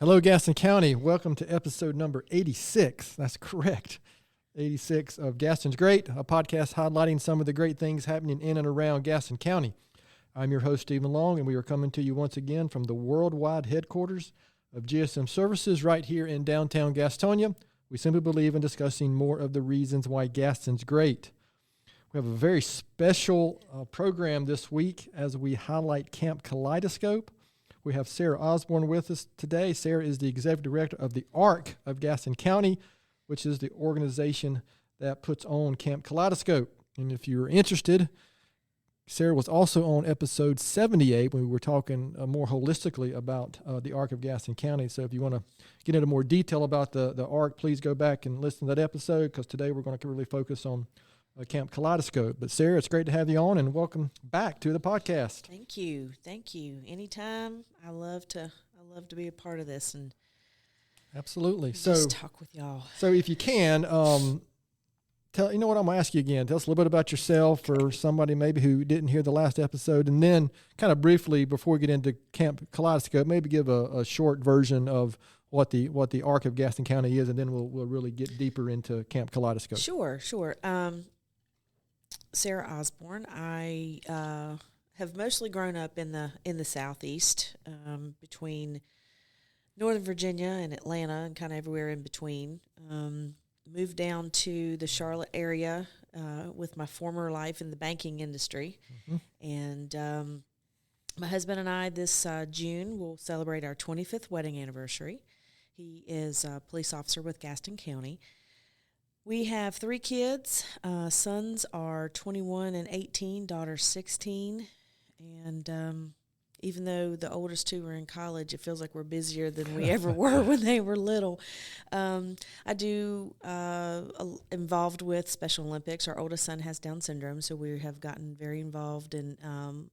Hello, Gaston County. Welcome to episode number 86. That's correct. 86 of Gaston's Great, a podcast highlighting some of the great things happening in and around Gaston County. I'm your host, Stephen Long, and we are coming to you once again from the worldwide headquarters of GSM Services right here in downtown Gastonia. We simply believe in discussing more of the reasons why Gaston's great. We have a very special program this week as we highlight Kamp Kaleidoscope. We have Sara Osborne with us today. Sara is the executive director of the Arc of Gaston County, which is the organization that puts on Kamp Kaleidoscope. And if you're interested, Sara was also on episode 78 when we were talking more holistically about the Arc of Gaston County. So if you want to get into more detail about the Arc, please go back and listen to that episode, because today we're going to really focus on Kamp Kaleidoscope. But Sara, it's great to have you on, and welcome back to the podcast. Thank you. Anytime. I love to be a part of this and absolutely. Just talk with y'all. So if you can, I'm going to ask you again. Tell us a little bit about yourself for somebody maybe who didn't hear the last episode, and then kind of briefly before we get into Kamp Kaleidoscope, maybe give a short version of what the Arc of Gaston County is, and then we'll really get deeper into Kamp Kaleidoscope. Sure. Sara Osborne. I have mostly grown up in the Southeast, between Northern Virginia and Atlanta, and kind of everywhere in between. Moved down to the Charlotte area with my former life in the banking industry, and my husband and I this June will celebrate our 25th wedding anniversary. He is a police officer with Gaston County. We have 3 kids. Sons are 21 and 18, daughter's 16. And even though the oldest 2 are in college, it feels like we're busier than we ever were when they were little. I do involved with Special Olympics. Our oldest son has Down syndrome, so we have gotten very involved in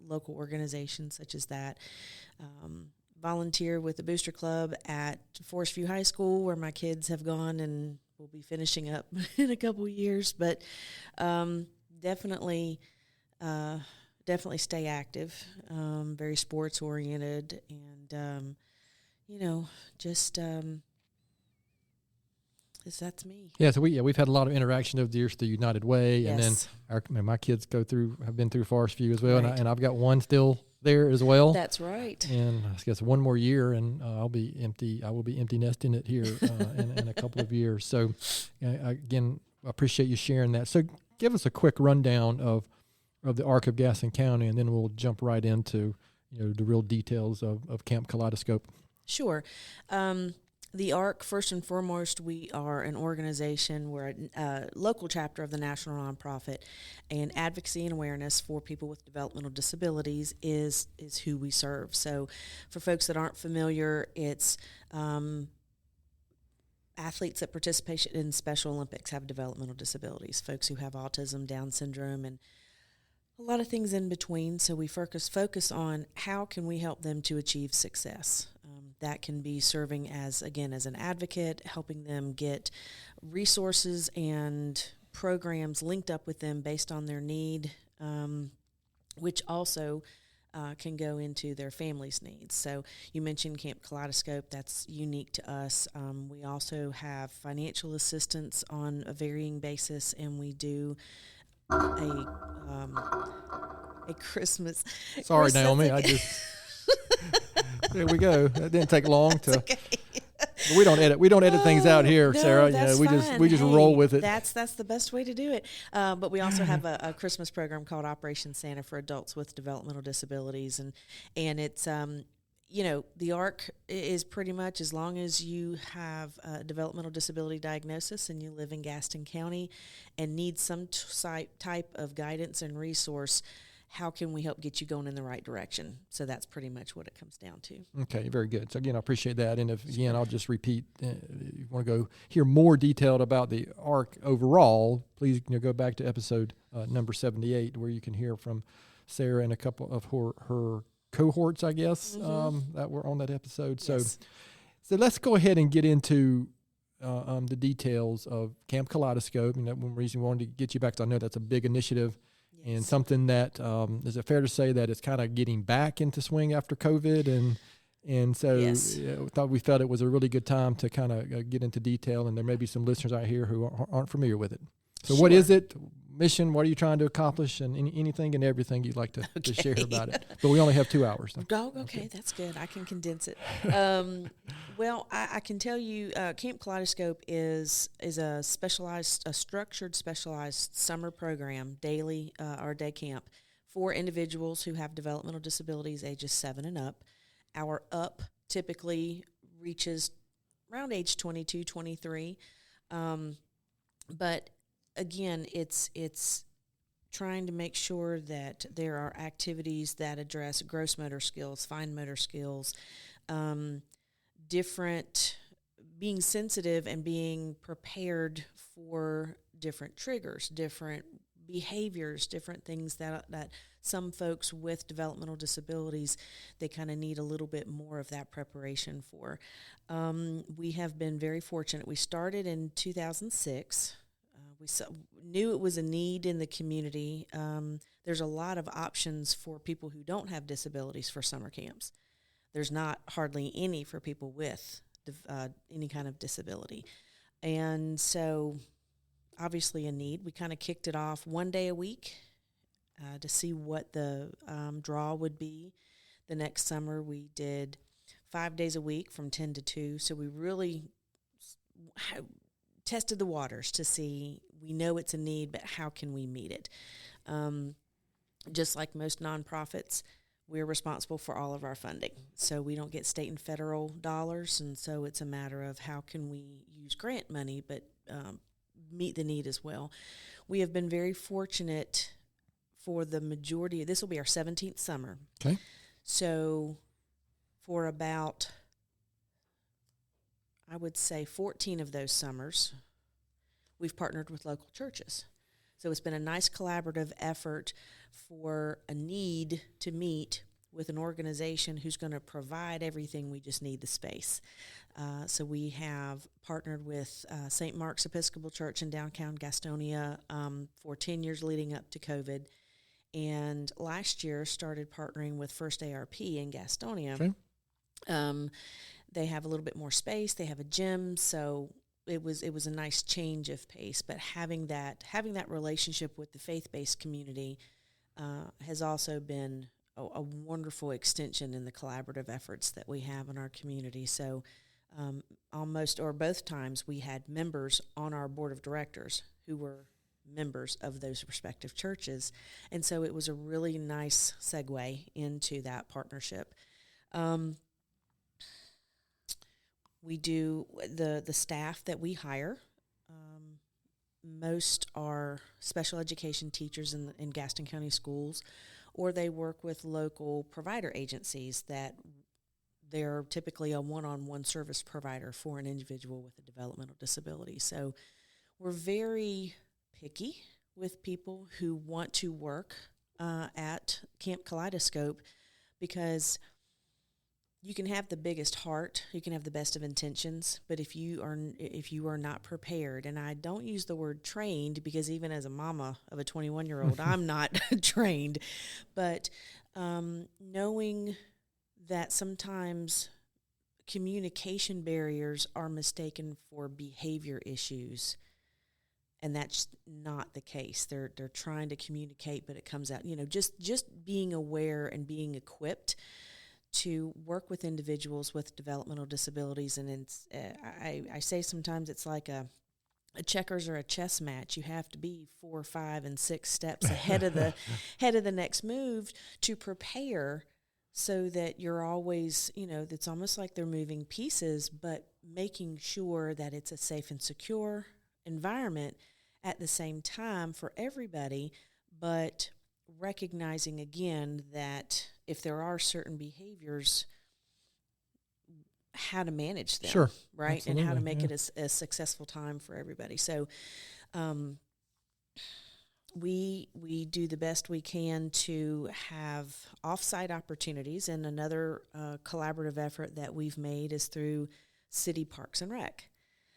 local organizations such as that. Volunteer with the Booster Club at Forest View High School, where my kids have gone and will be finishing up in a couple of years, but definitely stay active, very sports oriented, and that's me. Yeah, so we've had a lot of interaction over the years through United Way, yes. And then my kids have been through Forest View as well, right. and I've got one still there as well. That's right. And I guess one more year, and I will be empty nesting it here in a couple of years. So again, I appreciate you sharing that. So give us a quick rundown of the Arc of Gaston County, and then we'll jump right into the real details of Kamp Kaleidoscope. Sure. The ARC, first and foremost, we are an organization. We're a local chapter of the national nonprofit, and advocacy and awareness for people with developmental disabilities is who we serve. So for folks that aren't familiar, it's athletes that participate in Special Olympics have developmental disabilities, folks who have autism, Down syndrome, and a lot of things in between. So we focus on how can we help them to achieve success. That can be serving as an advocate, helping them get resources and programs linked up with them based on their need, which also can go into their family's needs. So you mentioned Kamp Kaleidoscope. That's unique to us. We also have financial assistance on a varying basis, and we do a Christmas. Sorry, Naomi. I just there we go. That didn't take long to. Okay. We don't edit things out here, no, Sara. That's we just roll with it. That's the best way to do it. But we also have a Christmas program called Operation Santa for adults with developmental disabilities, and it's the ARC is pretty much as long as you have a developmental disability diagnosis and you live in Gaston County and need some type of guidance and resource. How can we help get you going in the right direction? So that's pretty much what it comes down to. Okay, very good. So again, I appreciate that. And I'll just repeat, if you want to go hear more detailed about the ARC overall, please go back to episode number 78, where you can hear from Sara and a couple of her cohorts, I guess, that were on that episode. Yes. So let's go ahead and get into the details of Kamp Kaleidoscope. And that one reason we wanted to get you back, because I know that's a big initiative. Yes. And something that, is it fair to say that it's kind of getting back into swing after COVID? And so Yes. we felt it was a really good time to kind of get into detail, and there may be some listeners out here who aren't familiar with it. So what is it? Mission, what are you trying to accomplish, and anything and everything you'd like to share about it. But we only have 2 hours. So. Okay, that's good. I can condense it. Well, I can tell you Kamp Kaleidoscope is a structured, specialized summer program, daily or day camp, for individuals who have developmental disabilities ages 7 and up. Our up typically reaches around age 22, 23. But again, it's trying to make sure that there are activities that address gross motor skills, fine motor skills, being sensitive and being prepared for different triggers, different behaviors, different things that some folks with developmental disabilities, they kind of need a little bit more of that preparation for. We have been very fortunate. We started in 2006. We knew it was a need in the community. There's a lot of options for people who don't have disabilities for summer camps. There's not hardly any for people with any kind of disability. And so obviously a need. We kind of kicked it off 1 day a week to see what the draw would be. The next summer we did 5 days a week from 10 to 2. So we really tested the waters to see, we know it's a need, but how can we meet it? Just like most nonprofits, we're responsible for all of our funding. So we don't get state and federal dollars, and so it's a matter of how can we use grant money, but meet the need as well. We have been very fortunate for the majority. This will be our 17th summer. Okay. So for about, I would say 14 of those summers, we've partnered with local churches. So it's been a nice collaborative effort for a need to meet with an organization who's going to provide everything. We just need the space. So we have partnered with St. Mark's Episcopal Church in downtown Gastonia for 10 years leading up to COVID. And last year started partnering with First ARP in Gastonia. Okay. They have a little bit more space. They have a gym, so it was a nice change of pace. But having that relationship with the faith-based community has also been a wonderful extension in the collaborative efforts that we have in our community. So almost or both times we had members on our board of directors who were members of those respective churches, and so it was a really nice segue into that partnership. We do the staff that we hire. Most are special education teachers in Gaston County schools, or they work with local provider agencies that they're typically a one-on-one service provider for an individual with a developmental disability. So we're very picky with people who want to work at Kamp Kaleidoscope, because you can have the biggest heart, you can have the best of intentions, but if you are not prepared, and I don't use the word trained because even as a mama of a 21-year-old, I'm not trained, but knowing that sometimes communication barriers are mistaken for behavior issues, and that's not the case. They're trying to communicate, but it comes out, just being aware and being equipped to work with individuals with developmental disabilities. And it's, I say sometimes it's like a checkers or a chess match. You have to be 4, 5, and 6 steps ahead of the next move to prepare, so that you're always, it's almost like they're moving pieces, but making sure that it's a safe and secure environment at the same time for everybody, but recognizing again that if there are certain behaviors, how to manage them, sure, right? Absolutely. And how to make it a successful time for everybody. So we do the best we can to have off-site opportunities, and another collaborative effort that we've made is through City Parks and Rec.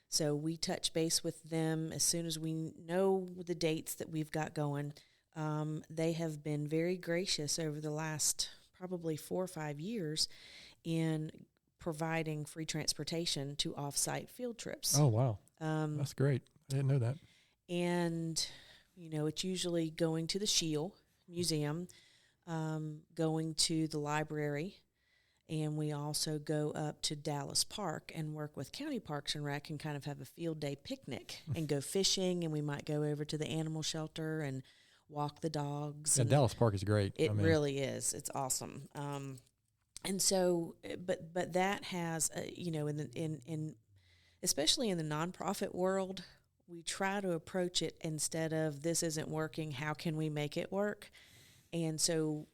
So we touch base with them as soon as we know the dates that we've got going. They have been very gracious over the last probably 4 or 5 years in providing free transportation to off-site field trips. Oh, wow. That's great. I didn't know that. And, it's usually going to the Shield Museum, going to the library, and we also go up to Dallas Park and work with County Parks and Rec and kind of have a field day picnic and go fishing, and we might go over to the animal shelter and walk the dogs. Yeah, Dallas Park is great. It really is. It's awesome. And so, but that has, in especially in the nonprofit world, we try to approach it instead of this isn't working, how can we make it work? And so,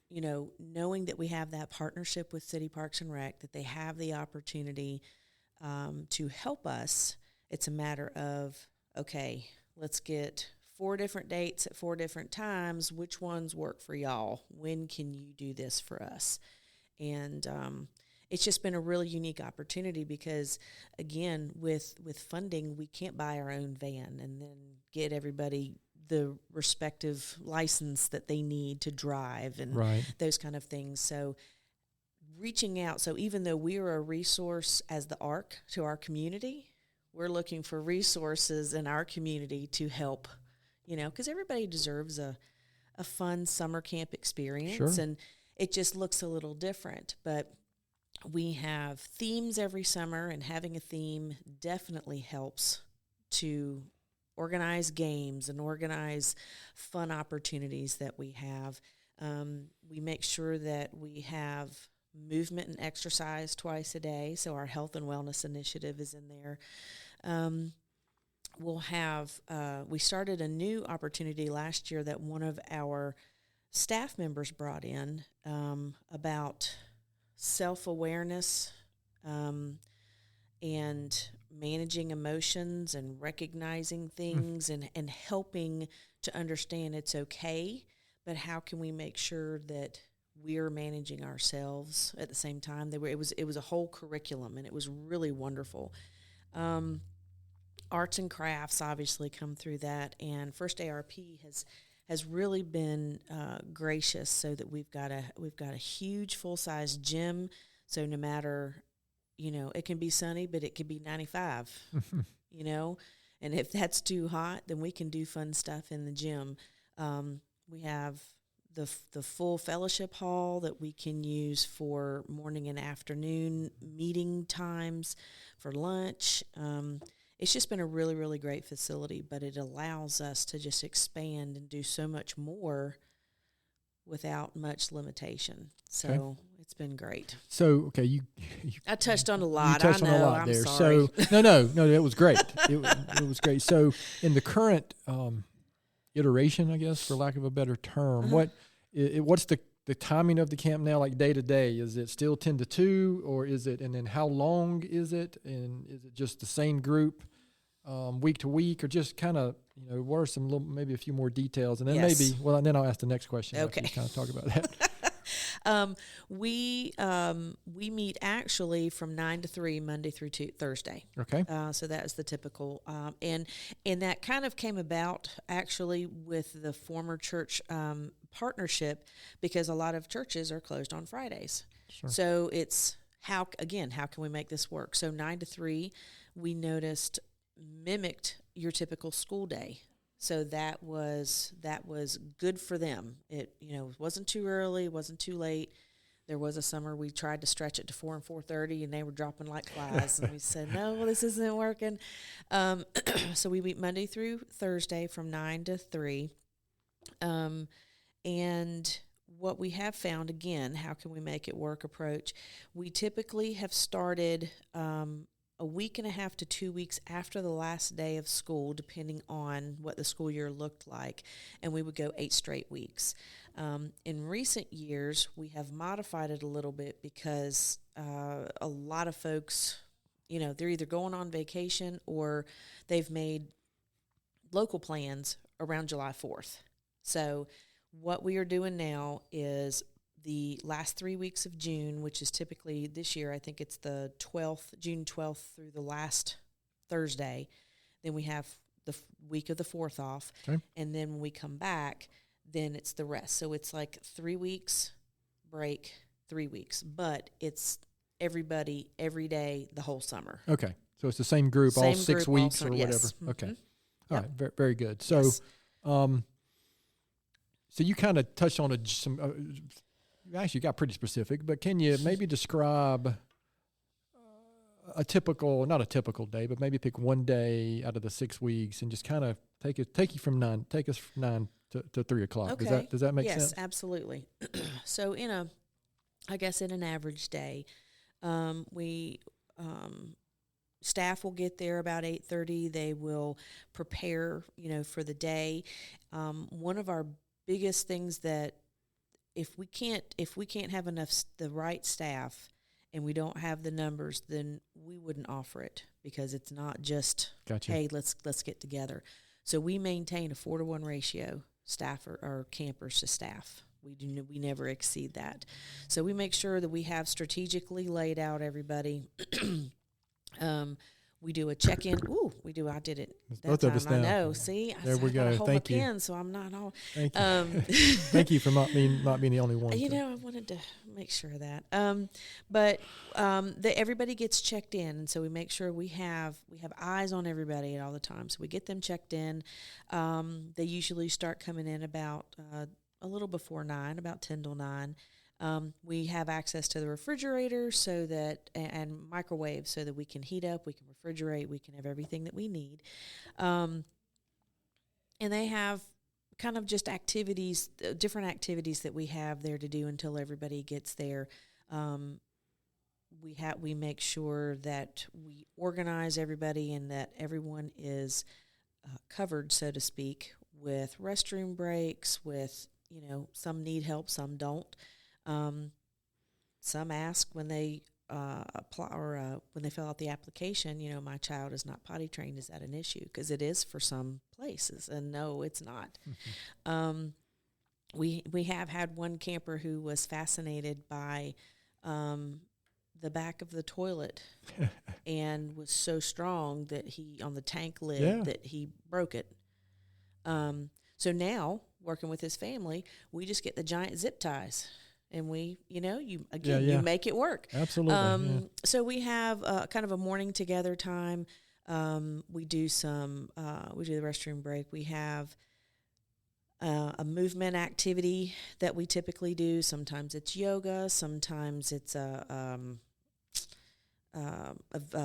knowing that we have that partnership with City Parks and Rec, that they have the opportunity to help us, it's a matter of, okay, let's get 4 different dates at 4 different times. Which ones work for y'all? When can you do this for us? And it's just been a really unique opportunity because, again, with funding, we can't buy our own van and then get everybody the respective license that they need to drive and those kind of things. So reaching out, so even though we are a resource as the ARC to our community, we're looking for resources in our community to help, because everybody deserves a fun summer camp experience. Sure. And it just looks a little different. But we have themes every summer, and having a theme definitely helps to organize games and organize fun opportunities that we have. We make sure that we have movement and exercise twice a day, so our health and wellness initiative is in there. We'll have, we started a new opportunity last year that one of our staff members brought in about self-awareness and managing emotions and recognizing things and helping to understand it's okay, but how can we make sure that we're managing ourselves at the same time? It was a whole curriculum, and it was really wonderful. Arts and crafts obviously come through that, and First ARP has really been gracious, so that we've got a huge full-size gym. So no matter, it can be sunny, but it could be 95, and if that's too hot, then we can do fun stuff in the gym. We have the full fellowship hall that we can use for morning and afternoon meeting times, for lunch. It's just been a really, really great facility, but it allows us to just expand and do so much more without much limitation. So it's been great. So, you I touched on a lot. You touched on a lot I'm there. sorry. So, no, it was great. It was great. So, in the current iteration, I guess, for lack of a better term, what's the timing of the camp now, like day to day? Is it still 10 to 2, or is it, and then how long is it? And is it just the same group week to week, or just kind of, what are some maybe a few more details? And then then I'll ask the next question. Okay. After you kind of talk about that. We meet actually from 9 to 3 Monday through Thursday. Okay. So that is the typical, and that kind of came about actually with the former church partnership, because a lot of churches are closed on Fridays. Sure. So it's how can we make this work? So 9 to 3, we noticed mimicked your typical school day. So that was good for them. It wasn't too early, wasn't too late. There was a summer we tried to stretch it to 4 and 4:30, and they were dropping like flies. And we said, no, this isn't working. So we meet Monday through Thursday from 9 to 3. And what we have found, again, how can we make it work approach, we typically have started a week and a half to 2 weeks after the last day of school, depending on what the school year looked like, and we would go 8 straight weeks. In recent years, we have modified it a little bit because a lot of folks, they're either going on vacation or they've made local plans around July 4th. So what we are doing now is the last 3 weeks of June, which is typically this year, I think it's the 12th, June 12th through the last Thursday. Then we have the week of the 4th off. Okay. And then when we come back, then it's the rest. So it's like 3 weeks break, 3 weeks. But it's everybody every day the whole summer. Okay. So it's the same group all 6 weeks or whatever. Yes. Okay. Mhm. All right. Very, very good. So, Yes. so you kind of touched on actually got pretty specific, but can you maybe describe not a typical day, but maybe pick one day out of the 6 weeks and just kind of take us from 9 to 3 o'clock. Okay. Does that make sense? Yes, absolutely. So in an average day, we staff will get there about 8:30. They will prepare, for the day. One of our biggest things that if we can't have the right staff and we don't have the numbers, then we wouldn't offer it, because it's not just, Gotcha. hey, let's get together. So we maintain a 4-to-1 ratio, staff or campers to staff. We never exceed that. So we make sure that we have strategically laid out everybody. We do a check-in. Ooh, I did it that both time. of us now. I know. See, There we go. I hold Thank my you. pen, so I'm not all. Thank you. Thank you for not being the only one. I wanted to make sure of that. But everybody gets checked in, and so we make sure we have eyes on everybody at all the time. So we get them checked in. They usually start coming in about a little before 9, about 10 till 9. We have access to the refrigerator and microwave, so that we can heat up, we can refrigerate, we can have everything that we need. And they have kind of just activities, different activities that we have there to do until everybody gets there. We make sure that we organize everybody and that everyone is covered, so to speak, with restroom breaks, with, some need help, some don't. Some ask when they apply or when they fill out the application, my child is not potty trained. Is that an issue? Because it is for some places, and no, it's not. Mm-hmm. We have had one camper who was fascinated by the back of the toilet and was so strong that on the tank lid that he broke it. So now, working with his family, we just get the giant zip ties. And we, you make it work. Absolutely. So we have kind of a morning together time. We do the restroom break. We have a movement activity that we typically do. Sometimes it's yoga. Sometimes it's a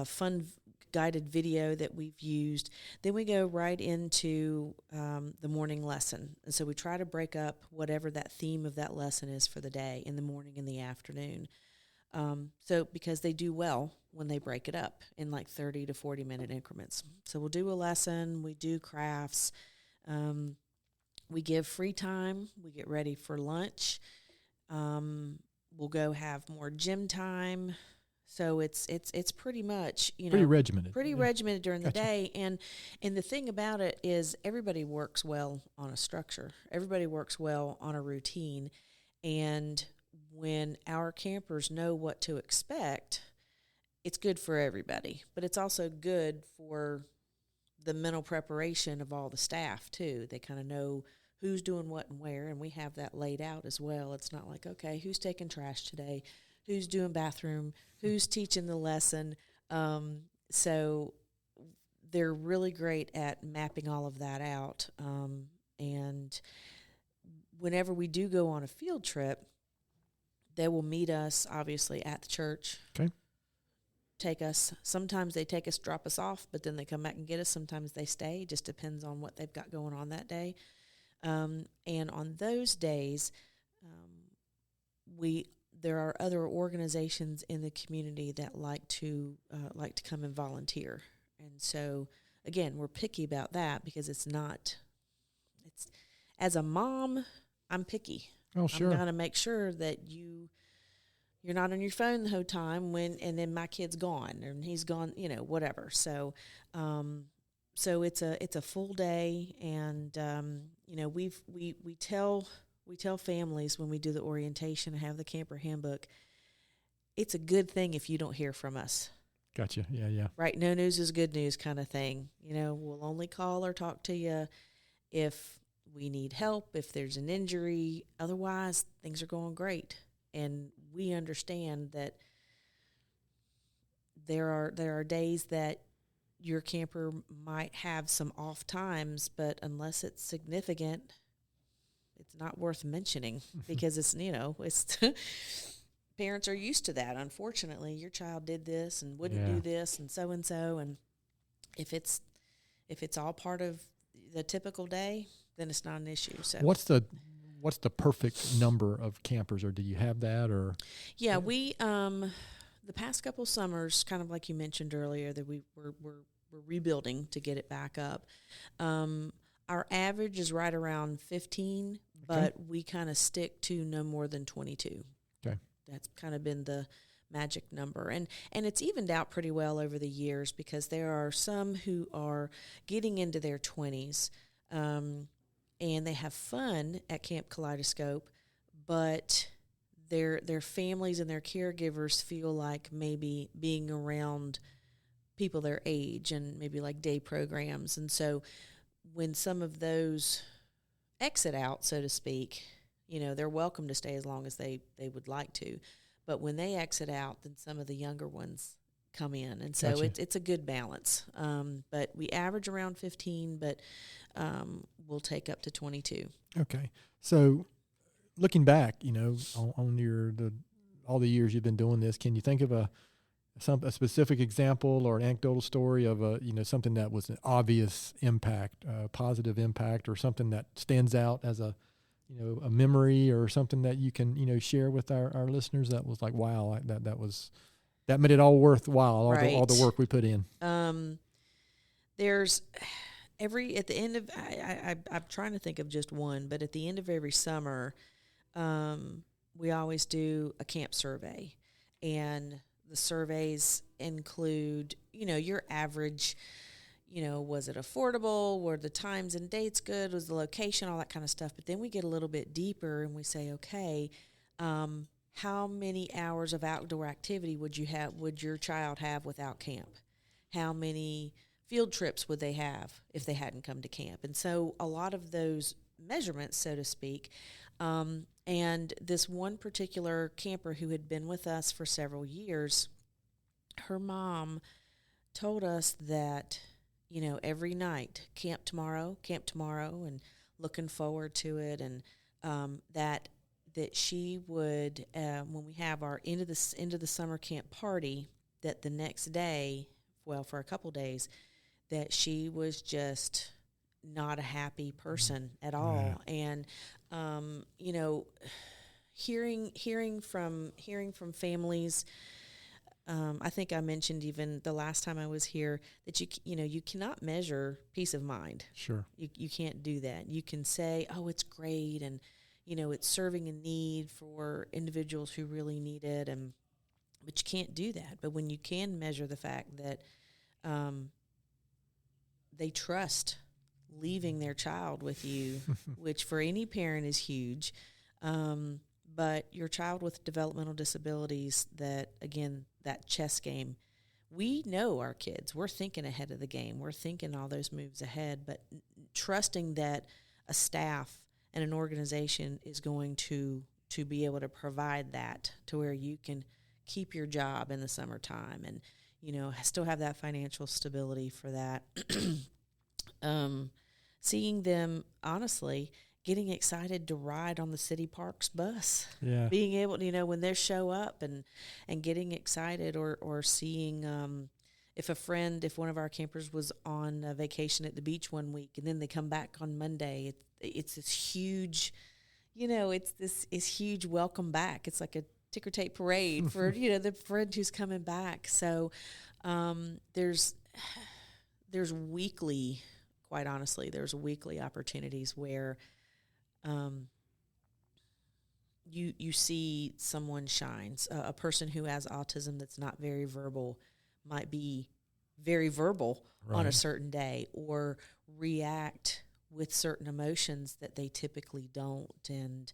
fun guided video that we've used. Then we go right into the morning lesson. And so we try to break up whatever that theme of that lesson is for the day, in the morning and the afternoon. So because they do well when they break it up in like 30 to 40 minute increments. So we'll do a lesson, we do crafts, we give free time, we get ready for lunch. We'll go have more gym time. So it's pretty much, pretty regimented. Pretty regimented during the day. And the thing about it is everybody works well on a structure. Everybody works well on a routine. And when our campers know what to expect, it's good for everybody. But it's also good for the mental preparation of all the staff, too. They kind of know who's doing what and where, and we have that laid out as well. It's not like, okay, who's taking trash today? Who's doing bathroom, who's teaching the lesson. So they're really great at mapping all of that out. And whenever we do go on a field trip, they will meet us, obviously, at the church. Okay. Sometimes they take us, drop us off, but then they come back and get us. Sometimes they stay. It just depends on what they've got going on that day. And on those days, there are other organizations in the community that like to come and volunteer. And so, again, we're picky about that because it's as a mom, I'm picky. Oh, sure. I'm going to make sure that you're not on your phone the whole time and then my kid's gone and he's gone, whatever. So, so it's a full day, and we tell families when we do the orientation and have the camper handbook, it's a good thing if you don't hear from us. Gotcha. Yeah. Right? No news is good news kind of thing. We'll only call or talk to you if we need help, if there's an injury. Otherwise, things are going great. And we understand that there are days that your camper might have some off times, but unless it's significant, it's not worth mentioning because it's, it's parents are used to that. Unfortunately, your child did this and wouldn't do this and so, and if it's all part of the typical day, then it's not an issue. So what's the perfect number of campers, or do you have that? Or we the past couple summers, kind of like you mentioned earlier, that we're rebuilding to get it back up. Our average is right around 15, but we kind of stick to no more than 22. Okay, that's kind of been the magic number, and it's evened out pretty well over the years because there are some who are getting into their 20s, and they have fun at Kamp Kaleidoscope, but their families and their caregivers feel like maybe being around people their age and maybe like day programs. And so when some of those exit out, so to speak, they're welcome to stay as long as they would like to. But when they exit out, then some of the younger ones come in. And so Gotcha. it's a good balance. But we average around 15, but we'll take up to 22. Okay. So looking back, on all the years you've been doing this, can you think of a specific example or an anecdotal story of something that was an obvious impact, positive impact, or something that stands out as a memory, or something that you can share with our listeners that was like, wow, that made it all worthwhile, Right. all the work we put in? There's at the end of I'm trying to think of just one, but at the end of every summer, we always do a camp survey, and the surveys include, your average, was it affordable? Were the times and dates good? Was the location, all that kind of stuff? But then we get a little bit deeper and we say, okay, how many hours of outdoor activity would your child have without camp? How many field trips would they have if they hadn't come to camp? And so a lot of those measurements, so to speak, and this one particular camper who had been with us for several years, her mom told us that, every night, camp tomorrow, and looking forward to it, and that she would, when we have our end of the summer camp party, that the next day, well, for a couple days, that she was just not a happy person at all. And hearing from families, I think I mentioned even the last time I was here that you cannot measure peace of mind. Sure. You can't do that. You can say, oh, it's great, and it's serving a need for individuals who really need it, but you can't do that. But when you can measure the fact that they trust leaving their child with you, which for any parent is huge, but your child with developmental disabilities, that, again, that chess game, we know our kids. We're thinking ahead of the game. We're thinking all those moves ahead, but trusting that a staff and an organization is going to be able to provide that to where you can keep your job in the summertime and, still have that financial stability for that. Seeing them, honestly, getting excited to ride on the city parks bus, being able to, when they show up and getting excited, or seeing if one of our campers was on a vacation at the beach one week and then they come back on Monday, it's this huge, it's this huge welcome back. It's like a ticker tape parade for, the friend who's coming back. So there's weekly, quite honestly, there's weekly opportunities where you see someone shines. A person who has autism that's not very verbal might be very verbal on a certain day, or react with certain emotions that they typically don't. And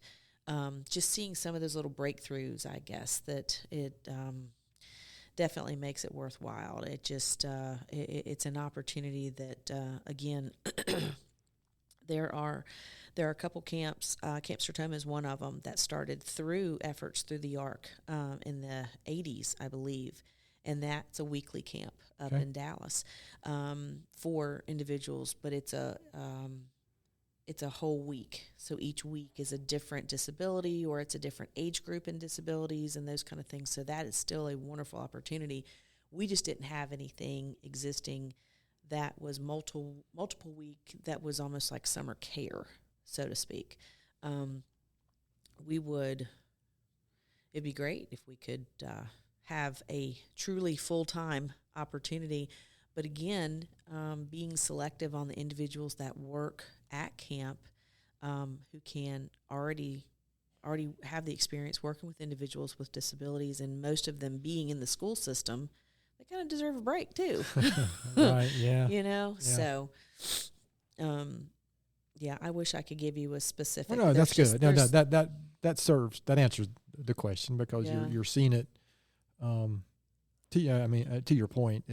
just seeing some of those little breakthroughs, I guess, that it definitely makes it worthwhile. It just it's an opportunity that again, there are a couple camps. Camp Sertoma is one of them that started through efforts through the Arc in the 80s, I believe. and that's a weekly camp up Okay. in Dallas for individuals, but it's a whole week. So each week is a different disability, or it's a different age group in disabilities and those kind of things. So that is still a wonderful opportunity. We just didn't have anything existing that was multiple week, that was almost like summer care, so to speak. It'd be great if we could have a truly full-time opportunity. But again, being selective on the individuals that work at camp, who can already have the experience working with individuals with disabilities, and most of them being in the school system, they kind of deserve a break too. Right, yeah. Yeah. So, I wish I could give you a specific. Well, no, that's good. No, that answers the question, because you're seeing it. To your point,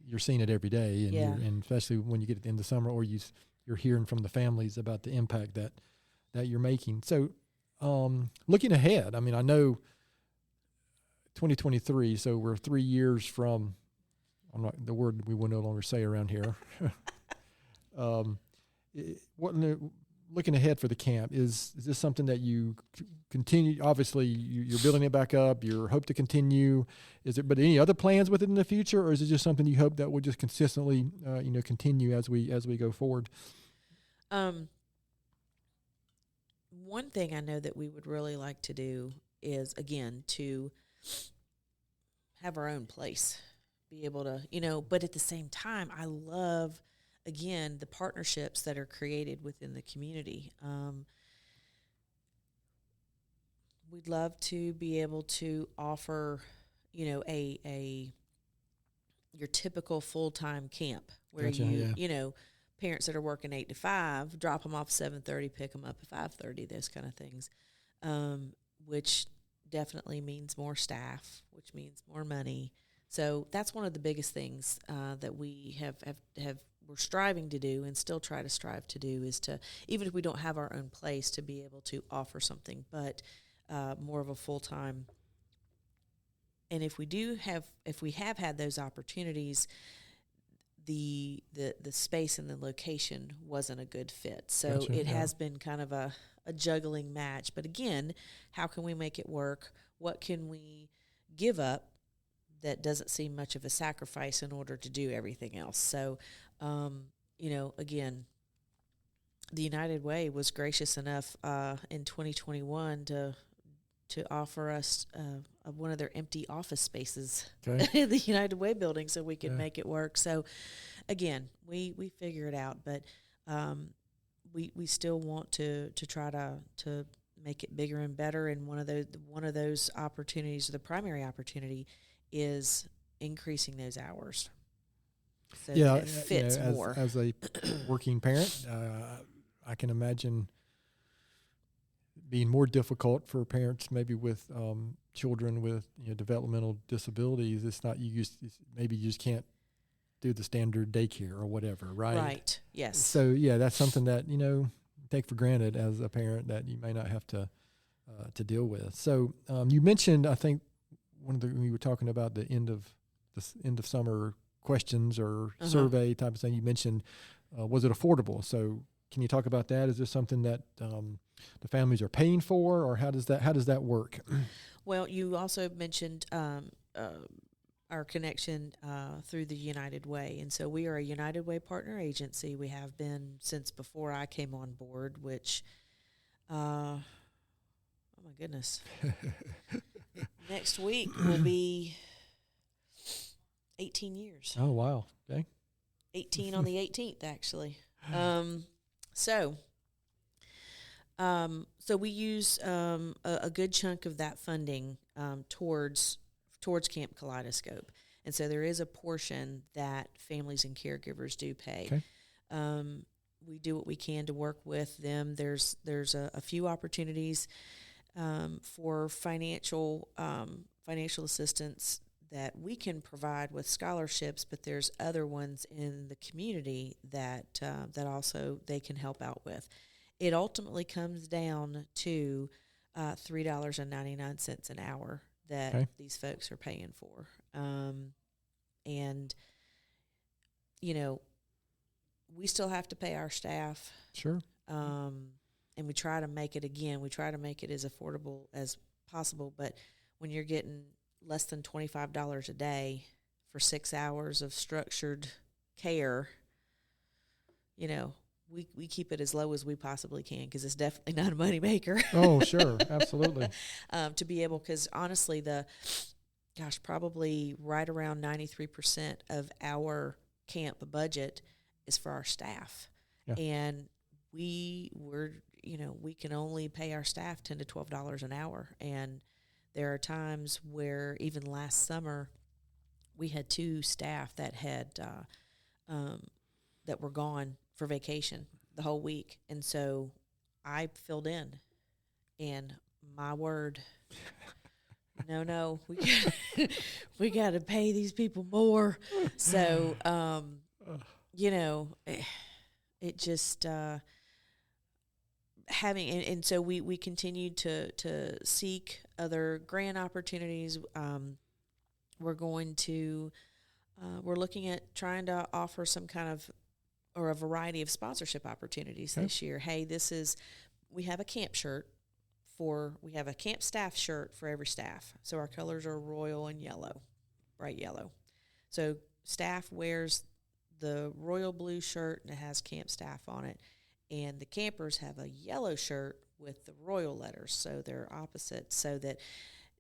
you're seeing it every day, and and especially when you get at the end of summer, or you're hearing from the families about the impact that you're making. So, looking ahead, I mean, I know 2023, so we're 3 years from, the word we will no longer say around here. Looking ahead for the camp, is this something that you continue? Obviously, you're building it back up. You hope to continue. But any other plans with it in the future, or is it just something you hope that will just consistently, continue as we go forward? One thing I know that we would really like to do is, again, to have our own place, be able to, but at the same time, I love, again, the partnerships that are created within the community. We'd love to be able to offer, your typical full-time camp where parents that are working 8 to 5, drop them off 7:30, pick them up at 5:30, those kind of things, which definitely means more staff, which means more money. So that's one of the biggest things that we have we're striving to do, and still try to strive to do, is to, even if we don't have our own place, to be able to offer something, but more of a full-time. And if we have had those opportunities, the space and the location wasn't a good fit. So Gotcha, it has been kind of a juggling match. But again, how can we make it work? What can we give up that doesn't seem much of a sacrifice in order to do everything else? So, again, the United Way was gracious enough in 2021 to offer us one of their empty office spaces in the United Way building, so we could make it work. So, again, we figure it out, but we still want to try to make it bigger and better. And one of those opportunities, the primary opportunity, is increasing those hours. So that it fits more. As a working parent, I can imagine being more difficult for parents maybe with children with developmental disabilities. It's not maybe you just can't do the standard daycare or whatever, right? Right. Yes. So that's something that take for granted as a parent, that you may not have to deal with. So you mentioned, I think we were talking about the end of summer questions or survey type of thing. You mentioned was it affordable? So can you talk about that? Is this something that the families are paying for, or how does that work? Well, you also mentioned our connection through the United Way, and so we are a United Way partner agency. We have been since before I came on board, which, oh my goodness, next week will be 18 years. Oh wow! Okay, 18 on the 18th, actually. So we use a good chunk of that funding towards Kamp Kaleidoscope, and so there is a portion that families and caregivers do pay. Okay. We do what we can to work with them. There's a few opportunities for financial assistance that we can provide with scholarships, but there's other ones in the community that also they can help out with. It ultimately comes down to $3.99 an hour that these folks are paying for. And, we still have to pay our staff. Sure. And we try to make it as affordable as possible. But when you're getting less than $25 a day for 6 hours of structured care, we keep it as low as we possibly can, because it's definitely not a moneymaker. Oh, sure. Absolutely. To be able, because honestly, probably right around 93% of our camp budget is for our staff. Yeah. And we can only pay our staff $10 to $12 an hour. And there are times where, even last summer, we had 2 staff that had that were gone for vacation the whole week, and so I filled in. And my word, no, we got to pay these people more. So, it just having, and so we continued to seek other grant opportunities. We're looking at trying to offer some kind of, or a variety of sponsorship opportunities this year. Hey, we have a camp shirt we have a camp staff shirt for every staff. So our colors are royal and yellow, bright yellow. So staff wears the royal blue shirt and it has camp staff on it. And the campers have a yellow shirt with the royal letters. So they're opposite, so that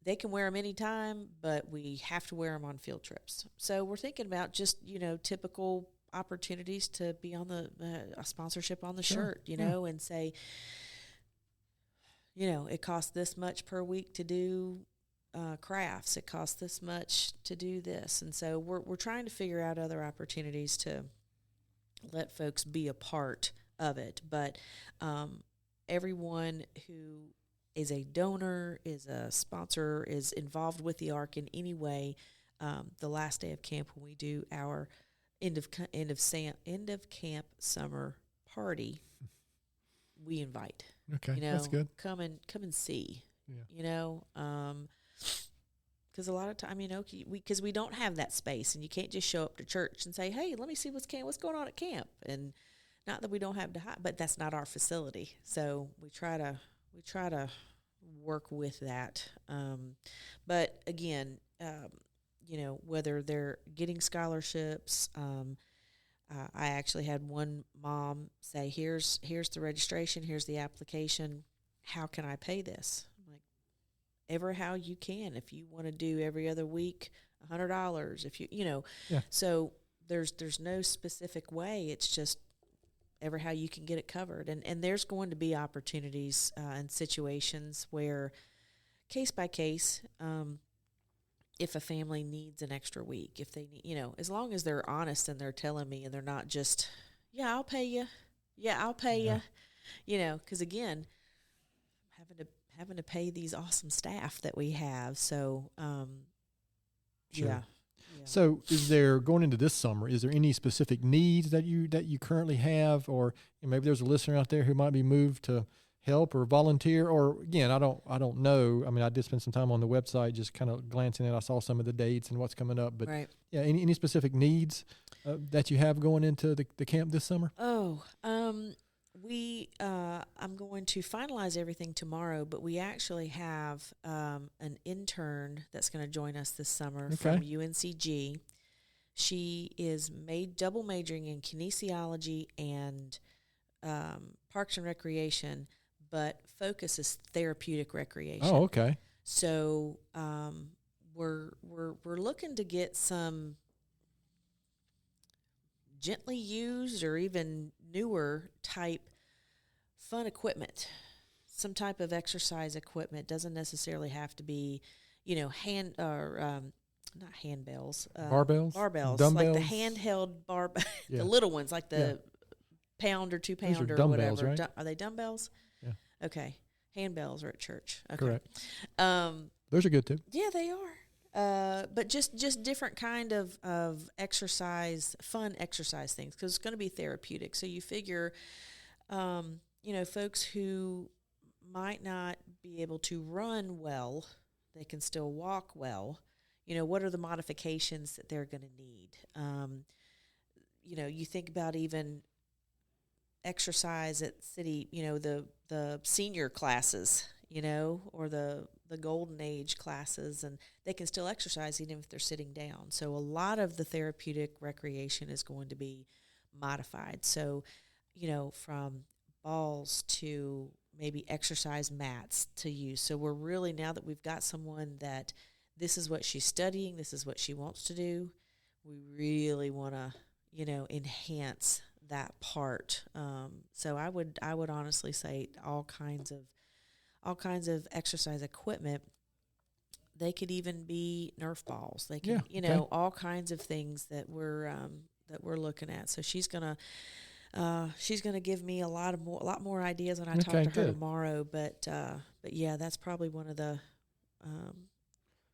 they can wear them anytime, but we have to wear them on field trips. So we're thinking about just, typical opportunities to be on the a sponsorship on the shirt, and say, it costs this much per week to do crafts. It costs this much to do this. And so we're trying to figure out other opportunities to let folks be a part of it. But everyone who is a donor, is a sponsor, is involved with the ARC in any way, the last day of camp, when we do our end of camp summer party, we invite. Okay, that's good. Come and see. Yeah. Because a lot of time, because we don't have that space, and you can't just show up to church and say, "Hey, let me see what's going on at camp." And not that we don't have to hide, but that's not our facility. So we try to work with that. But again, whether they're getting scholarships. I actually had one mom say, here's the registration, here's the application. How can I pay this? I'm like, ever how you can. If you want to do every other week, $100, if Yeah. So there's no specific way. It's just ever how you can get it covered. And there's going to be opportunities and situations where, case by case, if a family needs an extra week, if they need, as long as they're honest and they're telling me, and they're not just, I'll pay you. Yeah, I'll pay you. Because again, having to pay these awesome staff that we have. So, sure. Yeah. So is there, going into this summer, is there any specific needs that you currently have, or maybe there's a listener out there who might be moved to help or volunteer, or again, I don't know. I mean, I did spend some time on the website just kind of glancing at. I saw some of the dates and what's coming up, but right. Yeah, any specific needs that you have going into the camp this summer? I'm going to finalize everything tomorrow, but we actually have an intern that's going to join us this summer from UNCG. She is double majoring in kinesiology and Parks and Recreation, but focus is therapeutic recreation. Oh, okay. So we're looking to get some gently used or even newer type fun equipment, some type of exercise equipment. Doesn't necessarily have to be, hand or not handbells, barbells, dumbbells, like the handheld yeah. the little ones, like the pound or 2 pound or whatever. Right? Are they dumbbells? Yeah. Okay. Handbells are at church. Okay. Correct. Those are good too. Yeah, they are. But just different kind of exercise, fun exercise things, because it's going to be therapeutic. So you figure, folks who might not be able to run well They can still walk well. You know, what are the modifications that they're going to need? You know, you think about even exercise at city, you know, the senior classes, you know, or the golden age classes, and they can still exercise even if they're sitting down. So a lot of the therapeutic recreation is going to be modified. So, you know, from balls to maybe exercise mats to use. So we're really, now that we've got someone that this is what she's studying, this is what she wants to do, we really want to, you know, enhance that part. So I would honestly say all kinds of exercise equipment. They could even be Nerf balls. They can, you know, all kinds of things that we're looking at. So she's gonna give me a lot more ideas when I talk to her tomorrow. But yeah, that's probably one of the,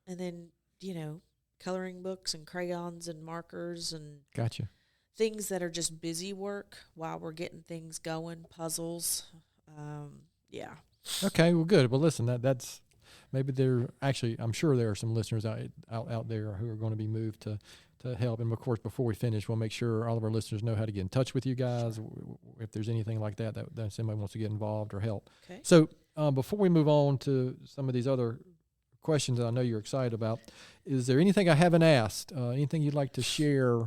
and then, you know, coloring books and crayons and markers and Gotcha. things that are just busy work while we're getting things going, puzzles. Yeah. Okay, well, good. Well, listen, that's maybe I'm sure there are some listeners out there who are going to be moved to help. And of course, before we finish, we'll make sure all of our listeners know how to get in touch with you guys. Sure. If there's anything like that somebody wants to get involved or help. Okay. So before we move on to some of these other questions that I know you're excited about, is there anything I haven't asked? Anything you'd like to share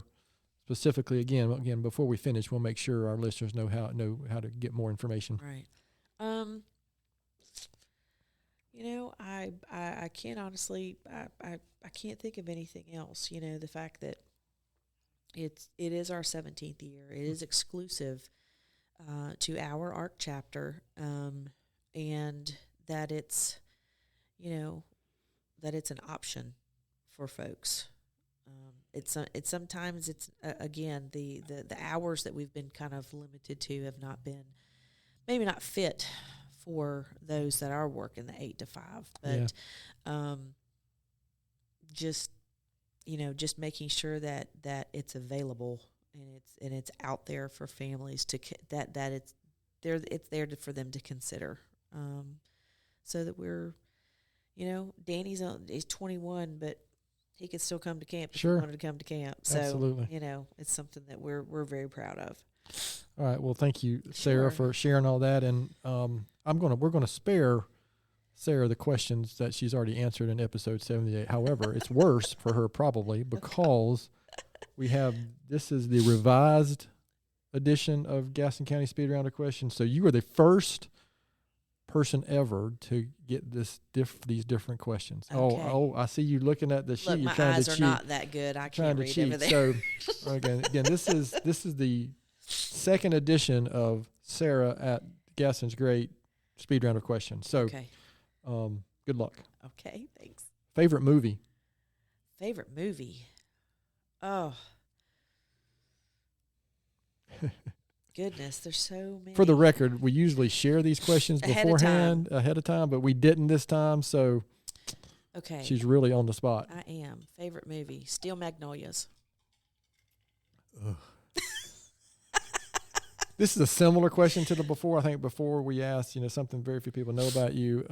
specifically? Again, before we finish, we'll make sure our listeners know how to get more information. Right. You know, I can't honestly, I can't think of anything else. You know, the fact that it is our 17th year, it is exclusive to our ARC chapter, and that it's, you know, that it's an option for folks. It's sometimes again the hours that we've been kind of limited to have not been, maybe not fit for those that are working the 8 to 5, but just, you know, just making sure that it's available and it's out there for families to that it's there for them to consider, so that we're, you know, Danny's he's 21, but he could still come to camp if he wanted to come to camp. So, absolutely. You know, it's something that we're very proud of. All right. Well, thank you, Sarah, for sharing all that. And we're gonna spare Sarah the questions that she's already answered in episode 78. However, it's worse for her probably because this is the revised edition of Gaston County Speed Rounder questions. So you are the first person ever to get these different questions. Okay. Oh, I see you looking at the sheet. Look, You're my trying eyes to are cheat. not that good. I can't read over there. So again, this is the second edition of Sarah at Gaston's Great Speed Rounder questions. So, good luck. Okay, thanks. Favorite movie? Oh. Goodness, there's so many. For the record, we usually share these questions beforehand, ahead of time, but we didn't this time, so she's really on the spot. I am. Favorite movie, Steel Magnolias. Ugh. This is a similar question to the before. I think before we asked, you know, something very few people know about you.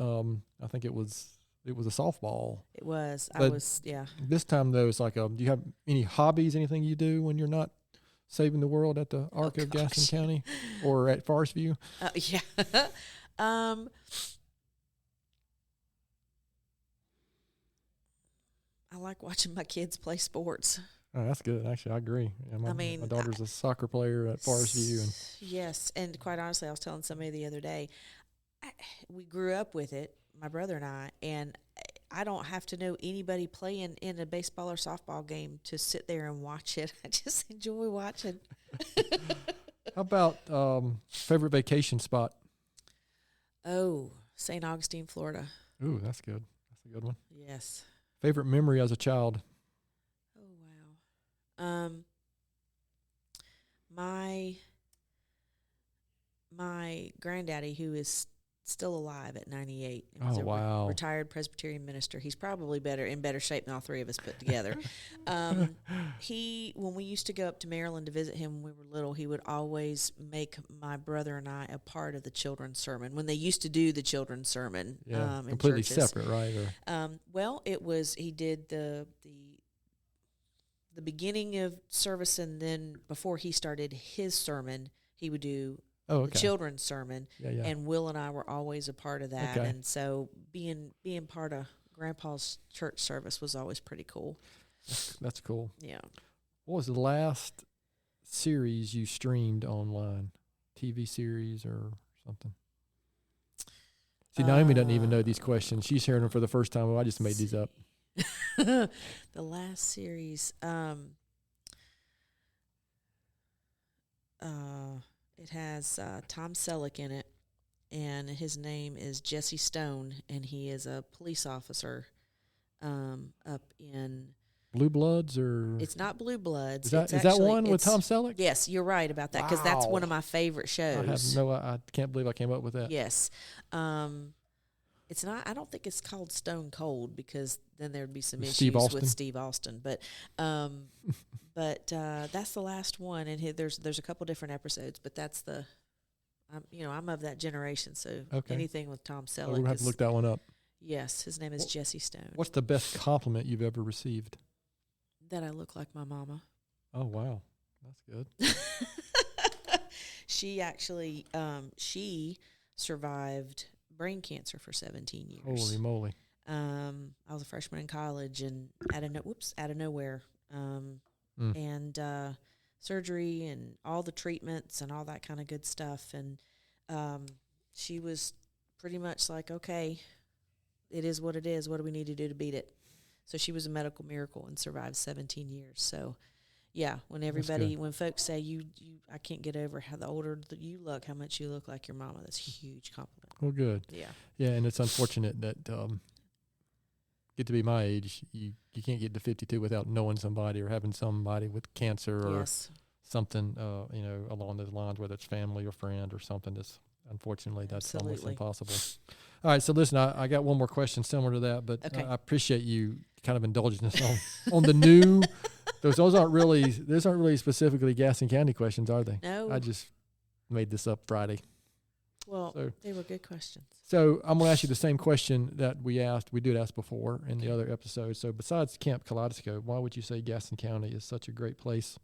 I think it was a softball. It was. But this time though, it's like, do you have any hobbies? Anything you do when you're not saving the world at the Arc of Gaston County or at Forest View? Yeah. I like watching my kids play sports. Oh, that's good. Actually, I agree. Yeah, my daughter's a soccer player at Forest View. Yes, and quite honestly, I was telling somebody the other day, we grew up with it, my brother and I don't have to know anybody playing in a baseball or softball game to sit there and watch it. I just enjoy watching. How about favorite vacation spot? Oh, St. Augustine, Florida. Ooh, that's good. That's a good one. Yes. Favorite memory as a child? My granddaddy, who is still alive at 98. He Oh, was a wow. retired Presbyterian minister. He's probably in better shape than all three of us put together. When we used to go up to Maryland to visit him when we were little, he would always make my brother and I a part of the children's sermon when they used to do the children's sermon. Yeah, In completely churches. separate, right? Or Well, he did the beginning of service, and then before he started his sermon, he would do the children's sermon. Yeah. And Will and I were always a part of that. Okay. And so being part of Grandpa's church service was always pretty cool. That's cool. Yeah. What was the last series you streamed online? TV series or something? See, Naomi doesn't even know these questions. She's hearing them for the first time. Well, I just made these up. The last series, it has Tom Selleck in it, and his name is Jesse Stone, and he is a police officer up in Blue Bloods, or it's not Blue Bloods. is that one with Tom Selleck? Yes, you're right about that, because that's one of my favorite shows. I can't believe I came up with that. Yes. It's not. I don't think it's called Stone Cold, because then there'd be some issues with Steve Austin. But that's the last one, and there's a couple different episodes. But that's I'm of that generation, so anything with Tom Selleck. We'll have to look that one up. Yes, his name is Jesse Stone. What's the best compliment you've ever received? That I look like my mama. Oh wow, that's good. She actually she survived brain cancer for 17 years. Holy moly. I was a freshman in college, and out of nowhere, and surgery and all the treatments and all that kind of good stuff. And she was pretty much like, okay, it is what it is. What do we need to do to beat it? So she was a medical miracle and survived 17 years. So, yeah, when folks say I can't get over how the older that you look, how much you look like your mama, that's a huge compliment. Well, good. Yeah. Yeah, and it's unfortunate that get to be my age, you can't get to 52 without knowing somebody or having somebody with cancer or something, along those lines, whether it's family or friend or something. That's unfortunately that's almost impossible. All right, so listen, I got one more question similar to that, but I appreciate you kind of indulging us on the new. Those aren't really specifically Gaston County questions, are they? No. I just made this up Friday. Well, they were good questions. So I'm going to ask you the same question that we did ask before in the other episode. So besides Kamp Kaleidoscope, why would you say Gaston County is such a great place?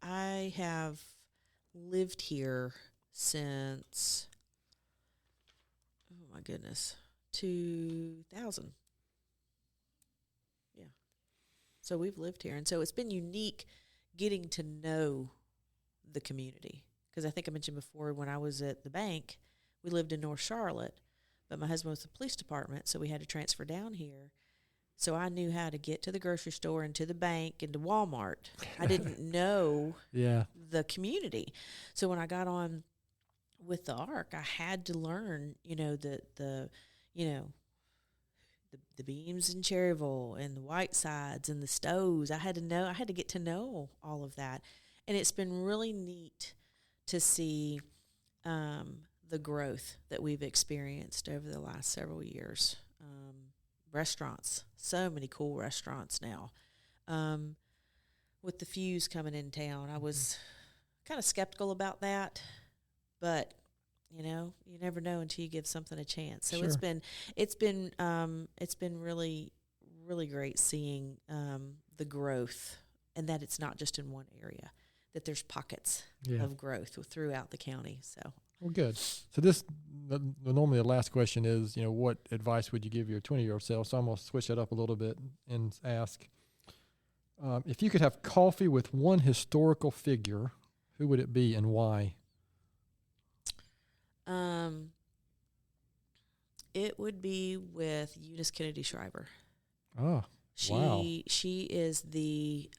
I have lived here since, oh my goodness, 2000. Yeah. So we've lived here. And so it's been unique getting to know the community. Because I think I mentioned before, when I was at the bank, we lived in North Charlotte, but my husband was the police department, so we had to transfer down here. So I knew how to get to the grocery store and to the bank and to Walmart. I didn't know the community. So when I got on with the Arc, I had to learn, the Beams in Cherryville and the Whitesides and the Stows. I had to get to know all of that. And it's been really neat to see the growth that we've experienced over the last several years. Restaurants, so many cool restaurants now. With the Fuse coming in town, I was kind of skeptical about that, but you never know until you give something a chance. So it's been really, really great seeing the growth, and that it's not just in one area, that there's pockets of growth throughout the county. So. Well, good. So normally the last question is, what advice would you give your 20-year-old self? So I'm going to switch it up a little bit and ask, if you could have coffee with one historical figure, who would it be and why? It would be with Eunice Kennedy Shriver. Oh, wow. She is the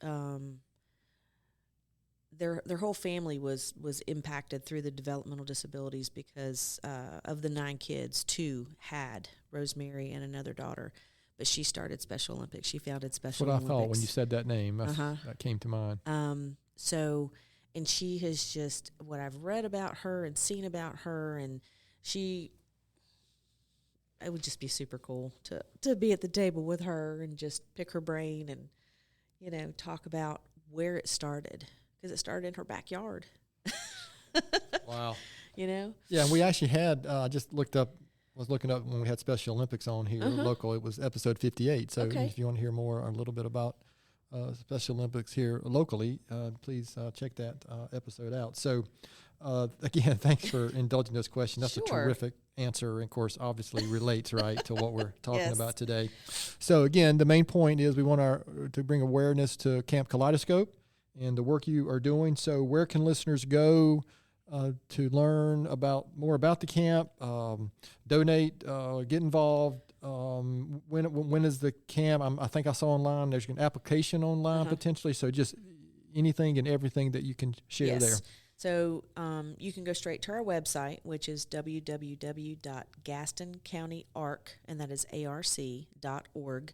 their whole family was impacted through the developmental disabilities because of the 9 kids, 2 had Rosemary and another daughter, but she started Special Olympics. She founded Special Olympics. That's what I thought when you said that name. That came to mind. And she has just, what I've read about her and seen about her, and it would just be super cool to be at the table with her and just pick her brain and, talk about where it started, because it started in her backyard. Wow. Yeah, and we actually had, I just was looking up when we had Special Olympics on here local. It was episode 58. So if you want to hear a little bit about Special Olympics here locally, please check that episode out. So again, thanks for indulging this question. That's a terrific answer, and of course obviously relates right to what we're talking about today. So again, the main point is we want to bring awareness to Kamp Kaleidoscope and the work you are doing. So where can listeners go to learn more about the camp, donate, get involved? When is the camp? I think I saw online there's an application online potentially. So just anything and everything that you can share there. So you can go straight to our website, which is www.gastoncountyarc, and that is arc.org.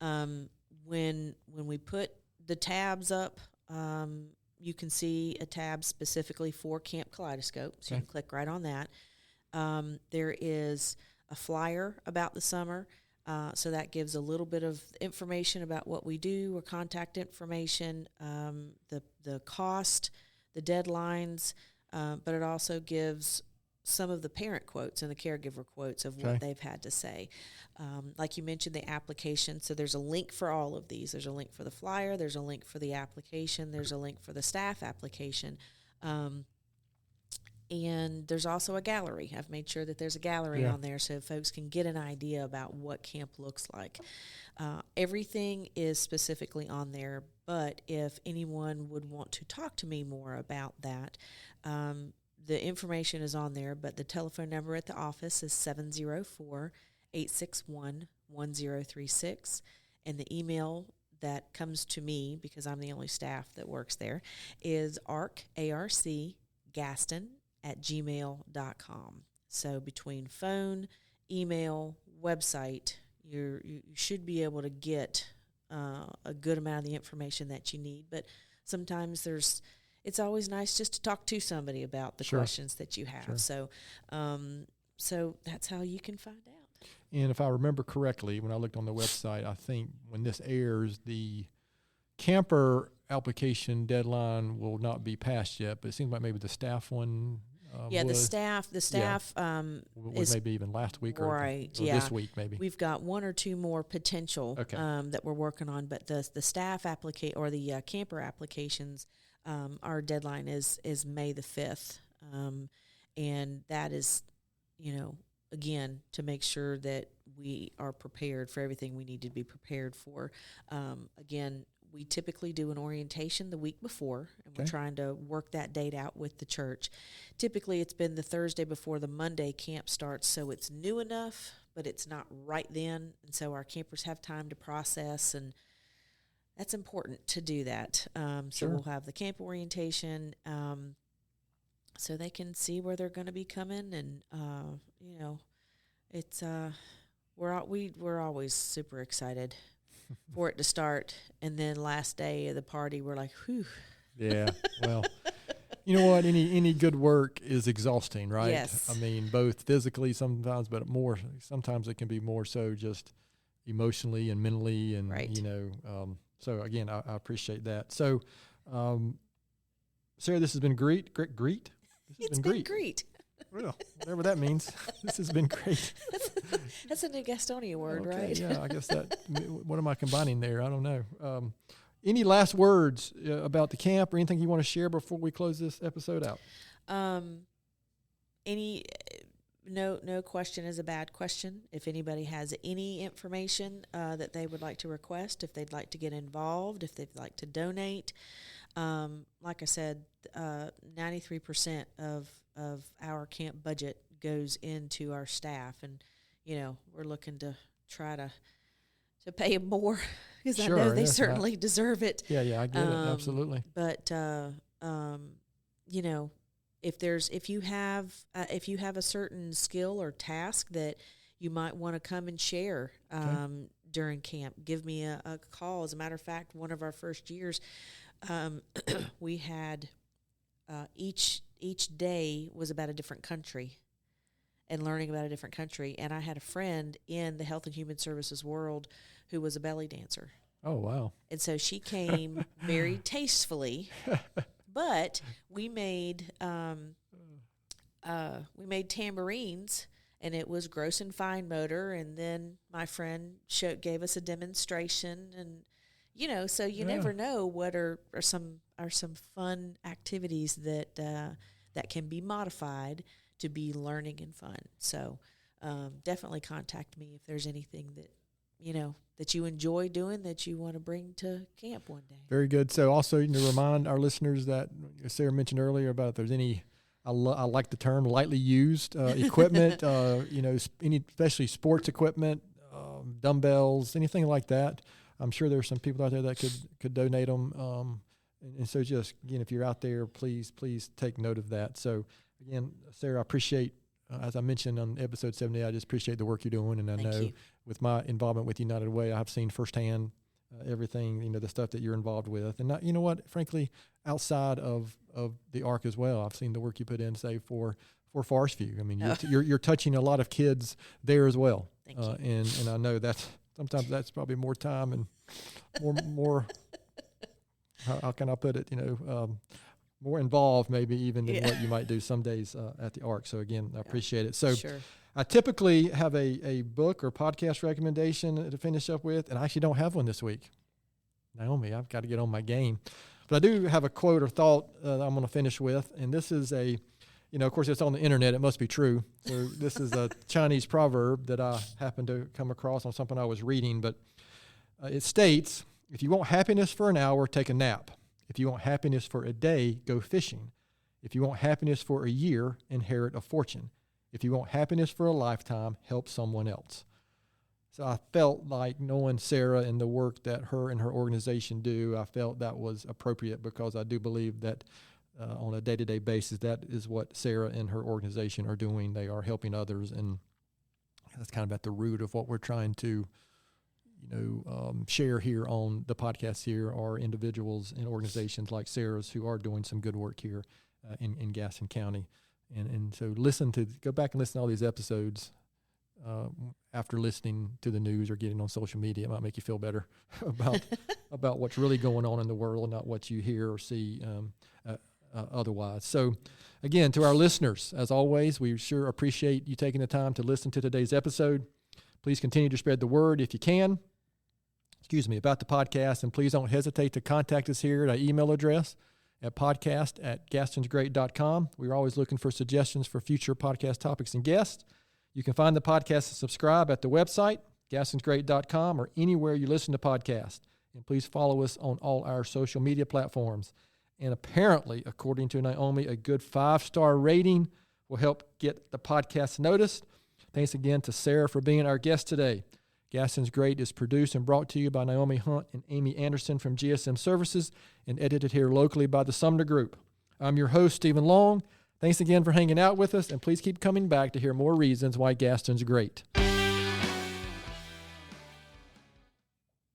When we put the tabs up, you can see a tab specifically for Kamp Kaleidoscope, so you can click right on that. There is a flyer about the summer, so that gives a little bit of information about what we do, or contact information, the cost, the deadlines, but it also gives some of the parent quotes and the caregiver quotes of what they've had to say. Like you mentioned, the application, so there's a link for all of these. There's a link for the flyer, there's a link for the application, there's a link for the staff application, and there's also a gallery. I've made sure that there's a gallery on there so folks can get an idea about what camp looks like. Everything is specifically on there, but if anyone would want to talk to me more about that, the information is on there, but the telephone number at the office is 704-861-1036, and the email that comes to me, because I'm the only staff that works there, is arcgaston@gmail.com. So between phone, email, website, you should be able to get a good amount of the information that you need. But sometimes it's always nice just to talk to somebody about the questions that you have. So that's how you can find out. And if I remember correctly, when I looked on the website, I think when this airs, the camper application deadline will not be passed yet, but it seems like maybe the staff one the staff was maybe even last week or this week maybe. We've got one or two more potential that we're working on, but the staff or the camper applications, our deadline is May the 5th, and that is, again, to make sure that we are prepared for everything we need to be prepared for. Again, we typically do an orientation the week before, and we're trying to work that date out with the church. Typically, it's been the Thursday before the Monday camp starts, so it's new enough, but it's not right then, and so our campers have time to process, and that's important to do that. So we'll have the camp orientation, so they can see where they're going to be coming, and it's we're always super excited for it to start, and then last day of the party, we're like, whew. Yeah, well, you know what? Any good work is exhausting, right? Yes. I mean, both physically sometimes, but sometimes it can be more so just emotionally and mentally, and so again, I appreciate that. So, Sarah, this has been great. It's been great. Well, whatever that means. This has been great. That's a new Gastonia word, right? Yeah, I guess what am I combining there? I don't know. Any last words about the camp or anything you want to share before we close this episode out? No question is a bad question. If anybody has any information that they would like to request, if they'd like to get involved, if they'd like to donate, like I said, 93% of our camp budget goes into our staff, and we're looking to try to pay them more, because I know they certainly deserve it. Yeah, I get it, absolutely. But if you have a certain skill or task that you might want to come and share during camp, give me a call. As a matter of fact, one of our first years, we had each day was about a different country and learning about a different country. And I had a friend in the health and human services world who was a belly dancer. Oh, wow. And so she came very tastefully, but we made tambourines, and it was gross and fine motor. And then my friend gave us a demonstration, and so you never know what are some fun activities that can be modified to be learning and fun. So definitely contact me if there's anything that that you enjoy doing that you want to bring to camp one day. Very good. So also, remind our listeners that Sarah mentioned earlier about if there's any, I like the term, lightly used equipment, any especially sports equipment, dumbbells, anything like that. I'm sure there's some people out there that could donate them. And so just, again, if you're out there, please take note of that. So again, Sarah, I appreciate, as I mentioned on episode 70, I just appreciate the work you're doing. And I know with my involvement with United Way, I've seen firsthand everything, the stuff that you're involved with. And you know what, frankly, outside of the Arc as well, I've seen the work you put in, say, for Forest View. I mean, you're touching a lot of kids there as well. Thank you. And I know sometimes that's probably more time and more how can I put it, more involved maybe even than what you might do some days at the Arc. So again, I appreciate it. So sure. I typically have a book or podcast recommendation to finish up with, and I actually don't have one this week. Naomi, I've got to get on my game. But I do have a quote or thought that I'm going to finish with, and this is of course it's on the internet. It must be true. So this is a Chinese proverb that I happened to come across on something I was reading, but it states, if you want happiness for an hour, take a nap. If you want happiness for a day, go fishing. If you want happiness for a year, inherit a fortune. If you want happiness for a lifetime, help someone else. So I felt like, knowing Sarah and the work that her and her organization do, I felt that was appropriate, because I do believe that on a day-to-day basis, that is what Sarah and her organization are doing. They are helping others, and that's kind of at the root of what we're trying to share here on the podcast here, are individuals and organizations like Sarah's who are doing some good work here in Gaston County. And so go back and listen to all these episodes after listening to the news or getting on social media. It might make you feel better about what's really going on in the world, not what you hear or see otherwise. So again, to our listeners, as always, we sure appreciate you taking the time to listen to today's episode. Please continue to spread the word if you can, about the podcast, and please don't hesitate to contact us here at our email address at podcast@gastonsgreat.com. We're always looking for suggestions for future podcast topics and guests. You can find the podcast and subscribe at the website, gastonsgreat.com, or anywhere you listen to podcasts. And please follow us on all our social media platforms. And apparently, according to Naomi, a good 5-star rating will help get the podcast noticed. Thanks again to Sarah for being our guest today. Gaston's Great is produced and brought to you by Naomi Hunt and Amy Anderson from GSM Services, and edited here locally by the Sumner Group. I'm your host, Stephen Long. Thanks again for hanging out with us, and please keep coming back to hear more reasons why Gaston's great.